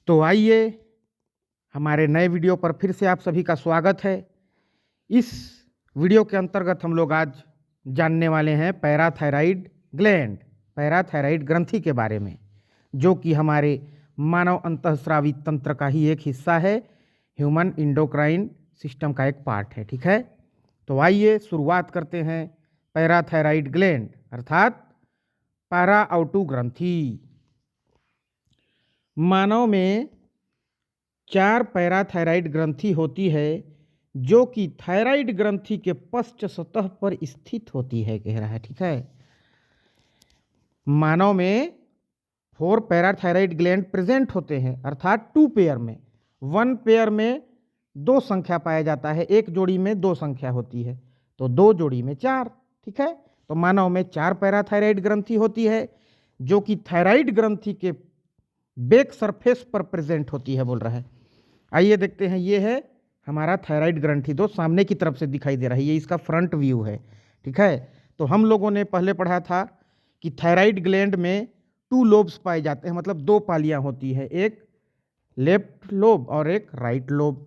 तो आइए हमारे नए वीडियो पर फिर से आप सभी का स्वागत है। इस वीडियो के अंतर्गत हम लोग आज जानने वाले हैं पैराथायराइड ग्लैंड, पैराथायराइड ग्रंथि के बारे में, जो कि हमारे मानव अंतःस्रावी तंत्र का ही एक हिस्सा है, ह्यूमन इंडोक्राइन सिस्टम का एक पार्ट है। ठीक है, तो आइए शुरुआत करते हैं पैराथायराइड ग्लैंड अर्थात पैराओटू ग्रंथि। मानव में 4 पैराथायराइड ग्रंथि होती है, जो कि थायराइड ग्रंथि के पश्च सतह पर स्थित होती है, कह रहा है। ठीक है, मानव में 4 पैराथायराइड ग्लैंड प्रेजेंट होते हैं, अर्थात 2 पेयर में। 1 पेयर में 2 संख्या पाया जाता है, एक जोड़ी में 2 संख्या होती है, तो 2 जोड़ी में 4। ठीक है, तो मानव में 4 पैराथायराइड ग्रंथि होती है, जो कि थायराइड ग्रंथि के बैक सरफेस पर प्रेजेंट होती है, बोल रहा है। आइए देखते हैं, ये है हमारा थायराइड ग्रंथि, दो सामने की तरफ से दिखाई दे रहा है, ये इसका फ्रंट व्यू है। ठीक है, तो हम लोगों ने पहले पढ़ा था कि थायराइड ग्लैंड में 2 लोब्स पाए जाते हैं, मतलब 2 पालियां होती है, एक लेफ्ट लोब और एक राइट लोब,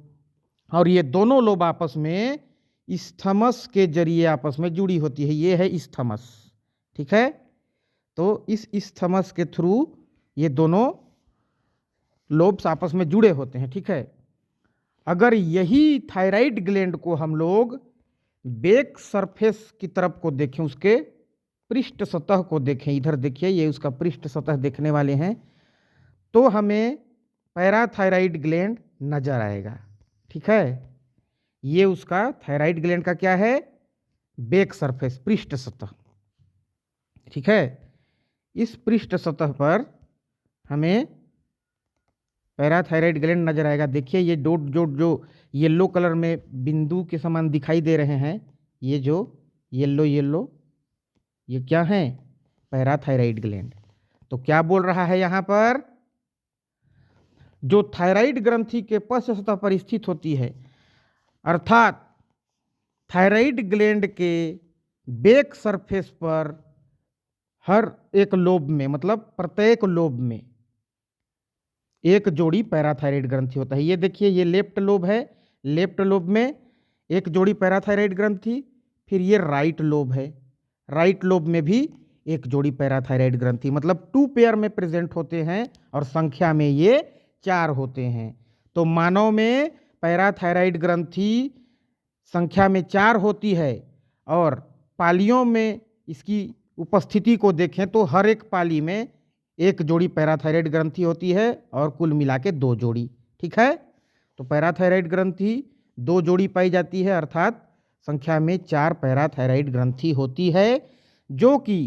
और ये दोनों लोब आपस में इस्थमस के जरिए आपस में जुड़ी होती है, ये है इस्थमस। ठीक है, तो इस इस्थमस के थ्रू ये दोनों लोब्स आपस में जुड़े होते हैं। ठीक है, अगर यही थायराइड ग्लैंड को हम लोग बैक सरफेस की तरफ को देखें, उसके पृष्ठ सतह को देखें, इधर देखिए, ये उसका पृष्ठ सतह देखने वाले हैं, तो हमें पैराथायराइड ग्लैंड नजर आएगा। ठीक है, ये उसका थायराइड ग्लैंड का क्या है, बैक सरफेस, पृष्ठ सतह। ठीक है, इस पृष्ठ सतह पर हमें पैराथायराइड ग्लैंड नजर आएगा। देखिए, ये डॉट जो येलो कलर में बिंदु के समान दिखाई दे रहे हैं, ये जो येलो ये क्या है, पैराथायराइड ग्लैंड। तो क्या बोल रहा है यहाँ पर, जो थायराइड ग्रंथि के पश्च सतह पर स्थित होती है, अर्थात थायराइड ग्लैंड के बैक सरफेस पर हर एक लोब में, मतलब प्रत्येक लोब में एक जोड़ी पैराथायराइड ग्रंथि होता है। ये देखिए, ये लेफ्ट लोब है, लेफ्ट लोब में एक जोड़ी पैराथायराइड ग्रंथि, फिर ये राइट लोब है, राइट लोब में भी एक जोड़ी पैराथायराइड ग्रंथि, मतलब 2 पेयर में प्रेजेंट होते हैं और संख्या में ये 4 होते हैं। तो मानव में पैराथायराइड ग्रंथि संख्या में 4 होती है, और पालियों में इसकी उपस्थिति को देखें तो हर एक पाली में एक जोड़ी पैराथायराइड ग्रंथि होती है, और कुल मिला के 2 जोड़ी। ठीक है, तो पैराथायराइड ग्रंथि 2 जोड़ी पाई जाती है, अर्थात संख्या में 4 पैराथायराइड ग्रंथि होती है, जो कि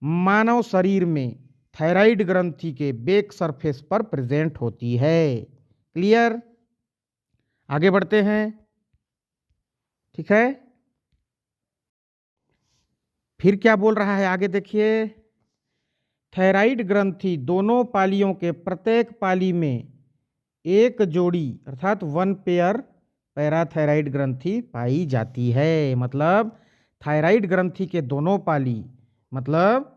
मानव शरीर में थायराइड ग्रंथि के बैक सरफेस पर प्रेजेंट होती है। क्लियर, आगे बढ़ते हैं। ठीक है, फिर क्या बोल रहा है, आगे देखिए, थायराइड ग्रंथि दोनों पालियों के प्रत्येक पाली में एक जोड़ी, अर्थात 1 पेयर पैराथायराइड ग्रंथि पाई जाती है। मतलब थायराइड ग्रंथि के दोनों पाली, मतलब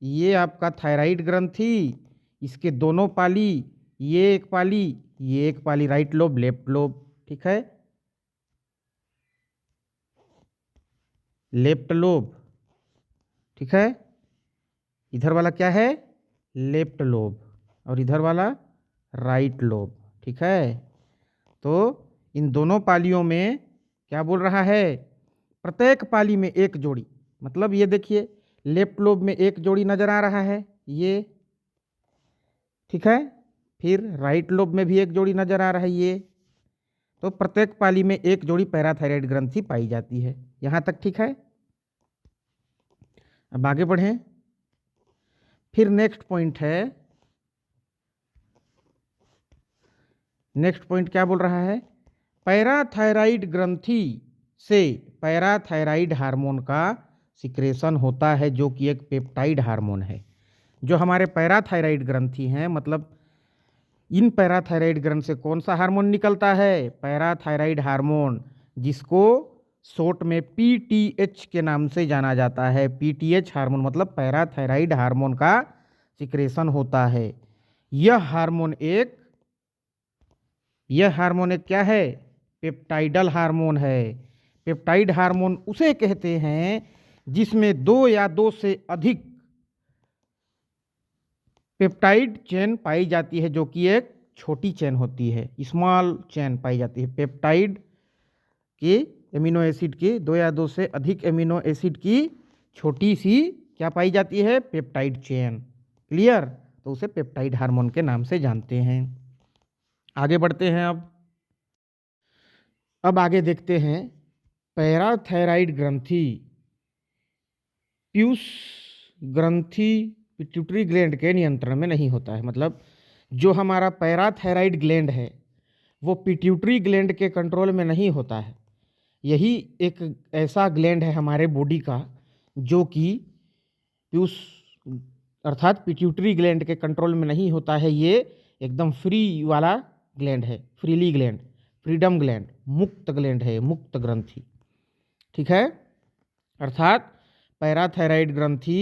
ये आपका थायराइड ग्रंथि, इसके दोनों पाली, ये एक पाली, ये एक पाली, राइट लोब लेफ्ट लोब। ठीक है, लेफ्ट लोब। ठीक है, इधर वाला क्या है, लेफ्ट लोब, और इधर वाला राइट लोब। ठीक है, तो इन दोनों पालियों में क्या बोल रहा है, प्रत्येक पाली में एक जोड़ी, मतलब ये देखिए, लेफ्ट लोब में एक जोड़ी नजर आ रहा है, ये। ठीक है, फिर राइट लोब में भी एक जोड़ी नजर आ रहा है, ये। तो प्रत्येक पाली में एक जोड़ी पैराथायराइड ग्रंथि पाई जाती है। यहां तक ठीक है, अब आगे बढ़ें। फिर नेक्स्ट पॉइंट है, नेक्स्ट पॉइंट क्या बोल रहा है, पैराथायराइड ग्रंथि से पैराथायराइड हार्मोन का सिक्रेशन होता है, जो कि एक पेप्टाइड हार्मोन है। जो हमारे पैराथायराइड ग्रंथि हैं, मतलब इन पैराथायराइड ग्रंथि से कौन सा हार्मोन निकलता है, पैराथायराइड हार्मोन, जिसको शॉर्ट में पीटीएच के नाम से जाना जाता है। पीटीएच हार्मोन मतलब पैराथायराइड हार्मोन का सिक्रेशन होता है। यह हार्मोन एक यह हार्मोन एक क्या है? पेप्टाइडल हार्मोन है। पेप्टाइड हार्मोन उसे कहते हैं जिसमें दो या दो से अधिक पेप्टाइड चेन पाई जाती है, जो कि एक छोटी चेन होती है, स्मॉल चेन पाई जाती है। पेप्टाइड के एमिनो एसिड की दो या दो से अधिक एमिनो एसिड की छोटी सी क्या पाई जाती है? Peptide chain. क्लियर? तो उसे पेप्टाइड हार्मोन के नाम से जानते हैं। आगे बढ़ते हैं। अब आगे देखते हैं पैराथायराइड ग्रंथि पीयूष ग्रंथि पिट्यूटरी ग्लैंड के नियंत्रण में नहीं होता है। मतलब जो हमारा पैराथायराइड ग्लैंड है वो पिट्यूटरी ग्लैंड के कंट्रोल में नहीं होता है। यही एक ऐसा ग्लैंड है हमारे बॉडी का जो कि पीयूष अर्थात पिट्यूटरी ग्लैंड के कंट्रोल में नहीं होता है। ये एकदम फ्री वाला ग्लैंड है, फ्रीली ग्लैंड, फ्रीडम ग्लैंड, मुक्त ग्लैंड है, मुक्त ग्रंथि। ठीक है? अर्थात पैराथायराइड ग्रंथि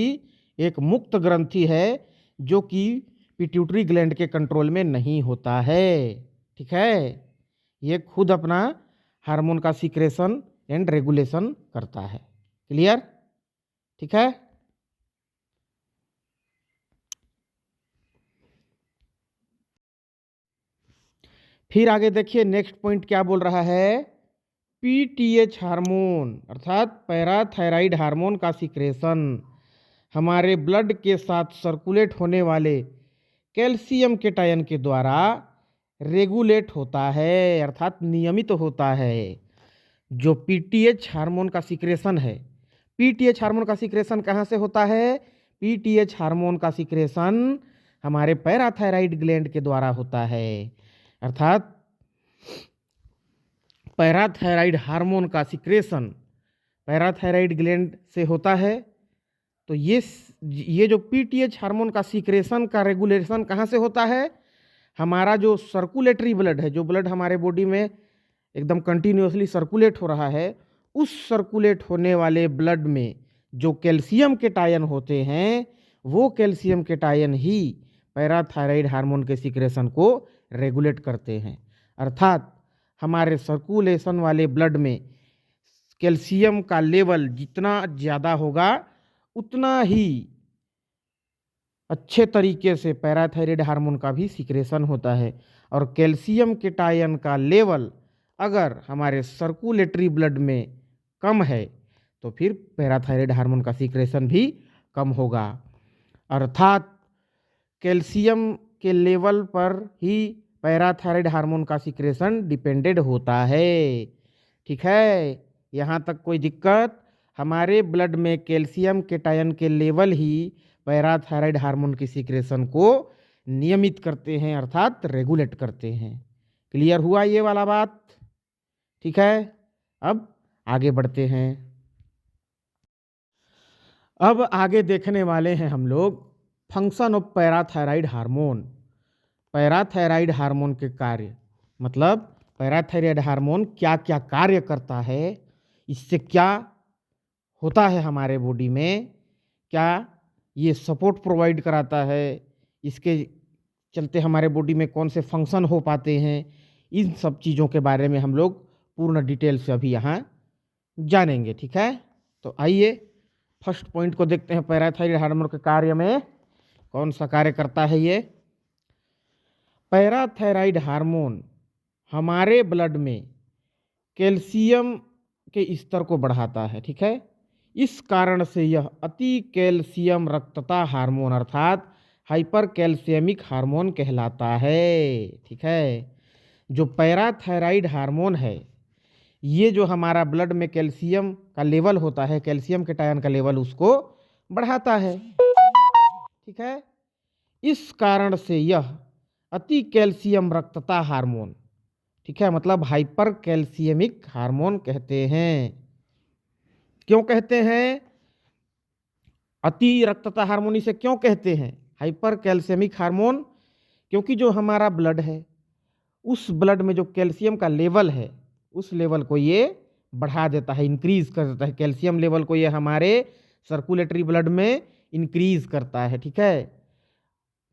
एक मुक्त ग्रंथि है जो कि पिट्यूटरी ग्लैंड के कंट्रोल में नहीं होता है। ठीक है? ये खुद अपना हार्मोन का सीक्रेशन एंड रेगुलेशन करता है। क्लियर? ठीक है? फिर आगे देखिए नेक्स्ट पॉइंट क्या बोल रहा है? पीटीएच हार्मोन अर्थात पैराथायराइड हार्मोन का सीक्रेशन हमारे ब्लड के साथ सर्कुलेट होने वाले कैल्शियम केटायन के द्वारा रेगुलेट होता है, अर्थात नियमित होता है। जो पीटीएच हार्मोन का सीक्रेशन है, पीटीएच हार्मोन का सीक्रेशन कहाँ से होता है? पीटीएच हार्मोन का सीक्रेशन हमारे पैराथायराइड ग्लैंड के द्वारा होता है। अर्थात पैराथायराइड हार्मोन का सीक्रेशन पैराथायराइड ग्लैंड से होता है। तो ये जो पीटीएच हार्मोन का सीक्रेशन का रेगुलेशन कहाँ से होता है? हमारा जो सर्कुलेटरी ब्लड है, जो ब्लड हमारे बॉडी में एकदम कंटिन्यूसली सर्कुलेट हो रहा है, उस सर्कुलेट होने वाले ब्लड में जो कैल्शियम केटायन होते हैं, वो कैल्शियम केटायन ही पैराथायराइड हार्मोन के सीक्रेशन को रेगुलेट करते हैं। अर्थात हमारे सर्कुलेशन वाले ब्लड में कैल्शियम का लेवल जितना ज़्यादा होगा उतना ही अच्छे तरीके से पैराथायराइड हार्मोन का भी सीक्रेशन होता है। और कैल्शियम केटायन का लेवल अगर हमारे सर्कुलेटरी ब्लड में कम है तो फिर पैराथायराइड हार्मोन का सीक्रेशन भी कम होगा। अर्थात कैल्शियम के लेवल पर ही पैराथायराइड हार्मोन का सीक्रेशन डिपेंडेड होता है। ठीक है? यहाँ तक कोई दिक्कत? हमारे ब्लड में कैल्शियम केटायन के लेवल ही पैराथायराइड हार्मोन की सीक्रेशन को नियमित करते हैं, अर्थात रेगुलेट करते हैं। क्लियर हुआ ये वाला बात? ठीक है? अब आगे बढ़ते हैं। अब आगे देखने वाले हैं हम लोग function of parathyroid hormone. Parathyroid hormone के कार्य, मतलब पैराथायराइड हार्मोन क्या क्या कार्य करता है, इससे क्या होता है हमारे बॉडी में, क्या ये सपोर्ट प्रोवाइड कराता है, इसके चलते हमारे बॉडी में कौन से फंक्शन हो पाते हैं, इन सब चीज़ों के बारे में हम लोग पूर्ण डिटेल से अभी यहाँ जानेंगे। ठीक है? तो आइए फर्स्ट पॉइंट को देखते हैं। पैराथायराइड हार्मोन के कार्य में कौन सा कार्य करता है ये? पैराथायराइड हार्मोन हमारे ब्लड में कैल्शियम के स्तर को बढ़ाता है। ठीक है? इस कारण से यह अति कैल्शियम रक्तता हार्मोन अर्थात हाइपर कैल्शियमिक हार्मोन कहलाता है। ठीक है? जो पैराथायराइड हार्मोन है ये जो हमारा ब्लड में कैल्शियम का लेवल होता है, कैल्शियम केटायन का लेवल उसको बढ़ाता है। ठीक है? इस कारण से यह अति कैल्शियम रक्तता हार्मोन, ठीक है, मतलब हाइपर कैल्शियमिक हार्मोन कहते हैं। क्यों कहते हैं अति रक्तता हार्मोन? इसे क्यों कहते हैं हाइपर कैल्शियमिक हार्मोन? क्योंकि जो हमारा ब्लड है उस ब्लड में जो कैल्शियम का लेवल है उस लेवल को ये बढ़ा देता है, इंक्रीज कर देता है। कैल्शियम लेवल को ये हमारे सर्कुलेटरी ब्लड में इंक्रीज करता है। ठीक है?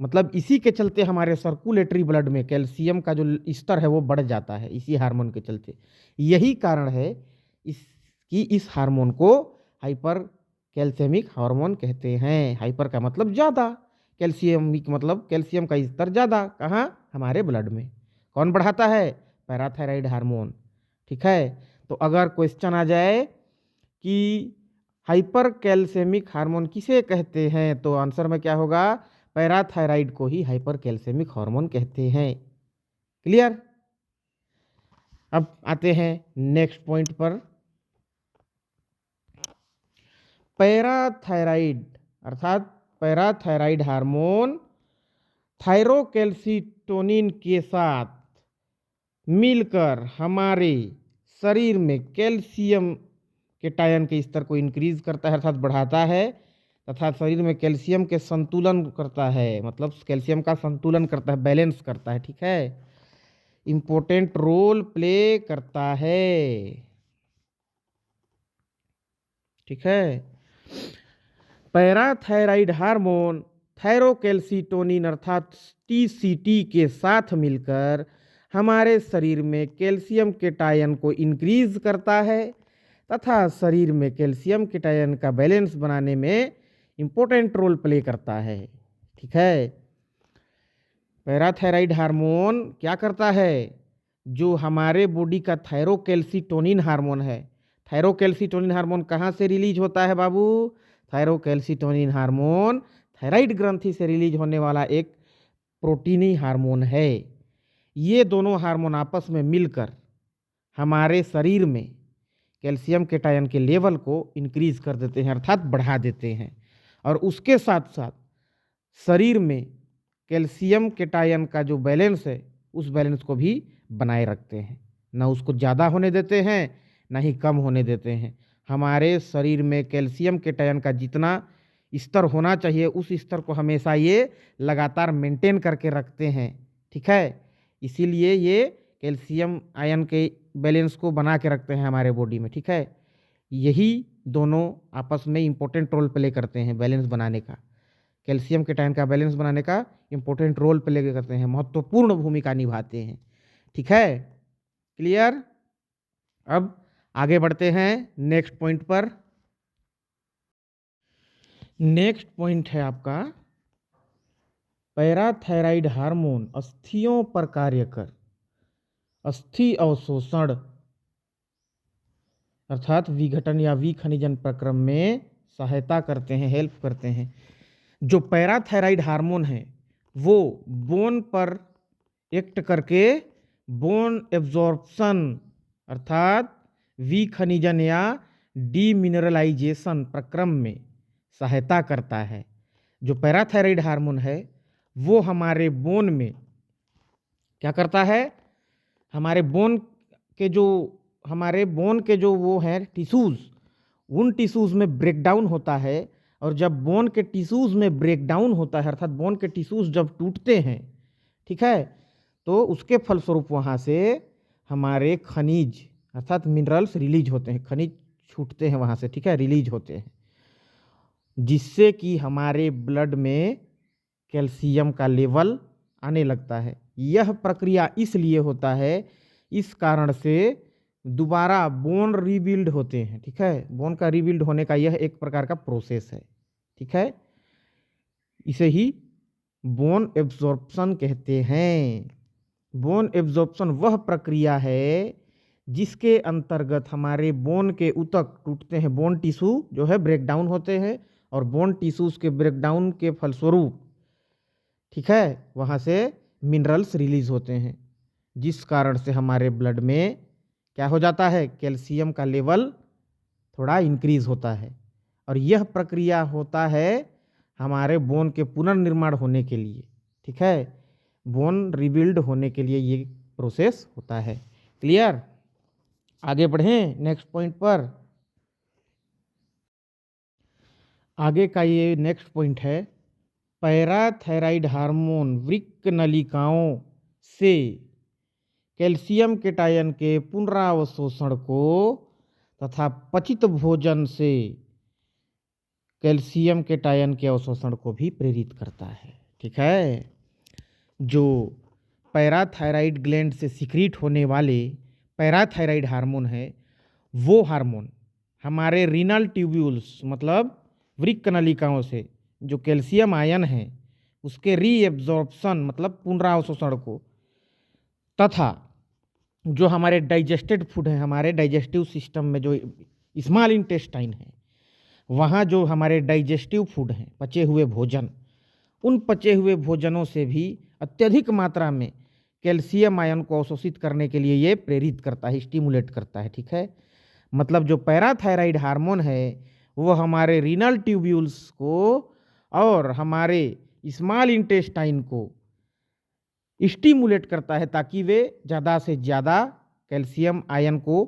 मतलब इसी के चलते हमारे सर्कुलेटरी ब्लड में कैल्शियम का जो स्तर है वो बढ़ जाता है, इसी हार्मोन के चलते। यही कारण है इस हार्मोन को हाइपर कैल्शियमिक हार्मोन कहते हैं। हाइपर का मतलब ज़्यादा, कैल्शियमिक मतलब कैल्शियम का स्तर ज़्यादा। कहाँ? हमारे ब्लड में। कौन बढ़ाता है? Parathyroid hormone. ठीक है, तो अगर क्वेश्चन आ जाए कि हाइपर कैल्शियमिक हार्मोन किसे कहते हैं, तो आंसर में क्या होगा? पैराथायराइड को ही हाइपर कैल्शियमिक हार्मोन कहते हैं। क्लियर? अब आते हैं नेक्स्ट पॉइंट पर। पैराथायराइड अर्थात पैराथायराइड हार्मोन थायरोकैल्सिटोनिन के साथ मिलकर हमारे शरीर में कैल्शियम केटायन के स्तर को इंक्रीज करता है अर्थात बढ़ाता है, तथा शरीर में कैल्शियम के संतुलन करता है, मतलब कैल्शियम का संतुलन करता है, बैलेंस करता है। ठीक है, इम्पोर्टेंट रोल प्ले करता है। ठीक है, पैराथायराइड हार्मोन थायरोकैल्सिटोनिन अर्थात टीसीटी के साथ मिलकर हमारे शरीर में कैल्शियम केटायन को इंक्रीज करता है तथा शरीर में कैल्शियम केटायन का बैलेंस बनाने में इम्पोर्टेंट रोल प्ले करता है। ठीक है, पैराथायराइड हार्मोन क्या करता है? जो हमारे बॉडी का थायरोकैल्सिटोनिन हार्मोन है, थायरोकैल्सिटोनिन हार्मोन कहाँ से रिलीज होता है बाबू? थायरोकैल्सिटोनिन हार्मोन थायराइड ग्रंथि से रिलीज होने वाला एक प्रोटीनी हार्मोन है। ये दोनों हार्मोन आपस में मिलकर हमारे शरीर में कैल्शियम केटायन के लेवल को इंक्रीज कर देते हैं अर्थात बढ़ा देते हैं, और उसके साथ साथ शरीर में कैल्शियम केटायन का जो बैलेंस है उस बैलेंस को भी बनाए रखते हैं, ना उसको ज़्यादा होने देते हैं ना ही कम होने देते हैं। हमारे शरीर में कैल्शियम केटायन का जितना स्तर होना चाहिए उस स्तर को हमेशा ये लगातार मेंटेन करके रखते हैं। ठीक है, इसीलिए ये कैल्शियम आयन के बैलेंस को बना के रखते हैं हमारे बॉडी में। ठीक है, यही दोनों आपस में इम्पोर्टेंट रोल प्ले करते हैं बैलेंस बनाने का, कैल्शियम केटायन का बैलेंस बनाने का इम्पोर्टेंट रोल प्ले करते हैं, महत्वपूर्ण भूमिका निभाते हैं। ठीक है, क्लियर? अब आगे बढ़ते हैं नेक्स्ट पॉइंट पर। नेक्स्ट पॉइंट है आपका पैराथायराइड हार्मोन अस्थियों पर कार्य कर अस्थि अवशोषण अर्थात विघटन या विखनिजन प्रक्रम में सहायता करते हैं, हेल्प करते हैं। जो पैराथायराइड हार्मोन है वो बोन पर एक्ट करके बोन एब्जॉर्प्शन अर्थात विखनिजन या डीमिनरलाइजेशन प्रक्रम में सहायता करता है। जो पैराथायराइड हार्मोन है वो हमारे बोन में क्या करता है? हमारे बोन के जो वो हैं टिश्यूज़, उन टिश्यूज़ में ब्रेकडाउन होता है, और जब बोन के टिश्यूज़ में ब्रेकडाउन होता है अर्थात बोन के टिश्यूज़ जब टूटते हैं, ठीक है, तो उसके फलस्वरूप वहाँ से हमारे खनिज अर्थात मिनरल्स रिलीज होते हैं, खनिज छूटते हैं वहाँ से। ठीक है, रिलीज होते हैं, जिससे कि हमारे ब्लड में कैल्शियम का लेवल आने लगता है। यह प्रक्रिया इसलिए होता है, इस कारण से दोबारा बोन रीबिल्ड होते हैं। ठीक है, बोन का रीबिल्ड होने का यह एक प्रकार का प्रोसेस है। ठीक है, इसे ही बोन एब्जॉर्प्शन कहते हैं। बोन एब्जॉर्प्शन वह प्रक्रिया है जिसके अंतर्गत हमारे बोन के ऊतक टूटते हैं, बोन टिश्यू जो है ब्रेकडाउन होते हैं, और बोन टिश्यूज़ के ब्रेकडाउन के फलस्वरूप, ठीक है, वहाँ से मिनरल्स रिलीज होते हैं, जिस कारण से हमारे ब्लड में क्या हो जाता है? कैल्शियम का लेवल थोड़ा इंक्रीज होता है, और यह प्रक्रिया होता है हमारे बोन के पुनर्निर्माण होने के लिए। ठीक है, बोन रिबिल्ड होने के लिए ये प्रोसेस होता है। क्लियर? आगे बढ़ें नेक्स्ट पॉइंट पर। आगे का ये नेक्स्ट पॉइंट है पैराथायराइड हार्मोन वृक्क नलिकाओं से कैल्शियम केटायन के पुनरावशोषण को तथा पचित भोजन से कैल्शियम केटायन के अवशोषण को भी प्रेरित करता है। ठीक है। जो पैराथायराइड ग्लैंड से सिक्रीट होने वाले पैराथायराइड हार्मोन है, वो हार्मोन हमारे रीनल ट्यूब्यूल्स मतलब वृक्क नलिकाओं से जो कैल्शियम आयन है उसके रीएब्जॉर्प्शन मतलब पुनरावशोषण को, तथा जो हमारे डाइजेस्टेड फूड है, हमारे डाइजेस्टिव सिस्टम में जो स्मॉल इंटेस्टाइन है, वहाँ जो हमारे डाइजेस्टिव फूड हैं, पचे हुए भोजन, उन पचे हुए भोजनों से भी अत्यधिक मात्रा में कैल्शियम आयन को अवशोषित करने के लिए ये प्रेरित करता है, स्टिमुलेट करता है। ठीक है, मतलब जो पैराथायराइड हार्मोन है वो हमारे रीनल ट्यूब्यूल्स को और हमारे स्मॉल इंटेस्टाइन को स्टिमुलेट करता है ताकि वे ज़्यादा से ज़्यादा कैल्शियम आयन को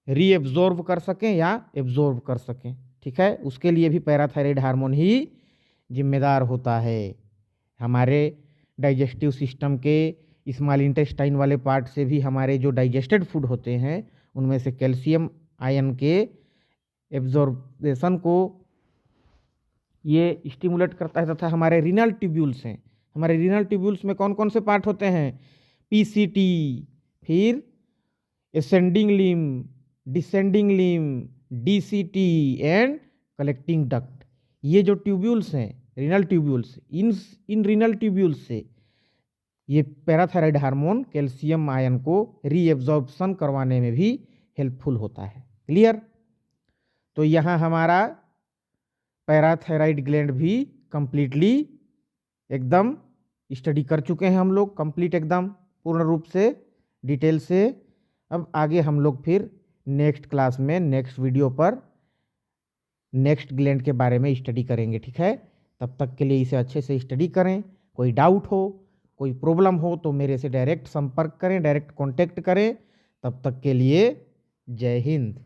रीएब्जॉर्ब कर सकें या एब्जॉर्ब कर सकें। ठीक है, उसके लिए भी पैराथायराइड हार्मोन ही जिम्मेदार होता है। हमारे डाइजेस्टिव सिस्टम के स्मॉल इंटेस्टाइन वाले पार्ट से भी हमारे जो डाइजेस्टेड फूड होते हैं उनमें से कैल्शियम आयन के एब्जॉर्बेशन को ये स्टिमुलेट करता है, तथा हमारे रीनल ट्यूब्यूल्स हैं, हमारे रीनल ट्यूब्यूल्स में कौन कौन से पार्ट होते हैं, पीसीटी, फिर ascending limb, descending limb, DCT and collecting duct. ये जो ट्यूब्यूल्स हैं रीनल ट्यूब्यूल्स, इन रीनल ट्यूब्यूल्स से ये पैराथायराइड हार्मोन कैल्शियम आयन को रीएब्जॉर्प्शन करवाने में भी हेल्पफुल होता है। क्लियर? तो यहाँ हमारा पैराथायराइड ग्लैंड भी कंप्लीटली एकदम स्टडी कर चुके हैं हम लोग, कंप्लीट एकदम पूर्ण रूप से डिटेल से। अब आगे हम लोग फिर नेक्स्ट क्लास में नेक्स्ट वीडियो पर नेक्स्ट ग्लैंड के बारे में स्टडी करेंगे। ठीक है, तब तक के लिए इसे अच्छे से स्टडी करें। कोई डाउट हो, कोई प्रॉब्लम हो तो मेरे से डायरेक्ट संपर्क करें, डायरेक्ट कांटेक्ट करें। तब तक के लिए जय हिंद।